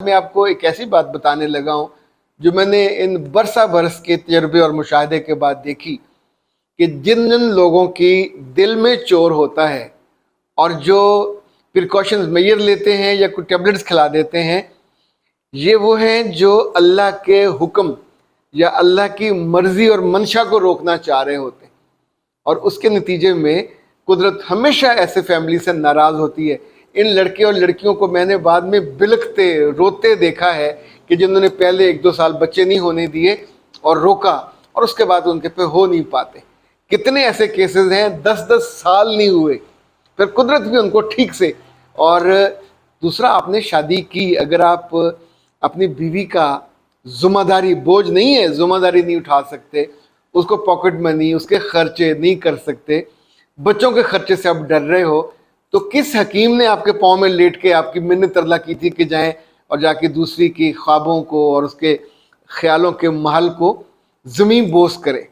میں آپ کو ایک ایسی بات بتانے لگا ہوں جو میں نے ان برسہ برس کے تجربے اور مشاہدے کے بعد دیکھی کہ جن جن لوگوں کی دل میں چور ہوتا ہے اور جو پریکاشنز میئر لیتے ہیں یا کوئی ٹیبلٹس کھلا دیتے ہیں، یہ وہ ہیں جو اللہ کے حکم یا اللہ کی مرضی اور منشا کو روکنا چاہ رہے ہوتے ہیں، اور اس کے نتیجے میں قدرت ہمیشہ ایسے فیملی سے ناراض ہوتی ہے۔ ان لڑکے اور لڑکیوں کو میں نے بعد میں بلکتے روتے دیکھا ہے کہ جنہوں نے پہلے 1-2 سال بچے نہیں ہونے دیے اور روکا، اور اس کے بعد ان کے پہ ہو نہیں پاتے۔ کتنے ایسے کیسز ہیں 10-10 سال نہیں ہوئے، پھر قدرت بھی ان کو ٹھیک سے۔ اور دوسرا، آپ نے شادی کی، اگر آپ اپنی بیوی کا ذمہ داری بوجھ نہیں ہے، ذمہ داری نہیں اٹھا سکتے، اس کو پاکٹ منی، اس کے خرچے نہیں کر سکتے، بچوں کے خرچے سے آپ ڈر رہے ہو، تو کس حکیم نے آپ کے پاؤں میں لیٹ کے آپ کی منت ترلا کی تھی کہ جائیں اور جا کے دوسری کی خوابوں کو اور اس کے خیالوں کے محل کو زمین بوس کریں؟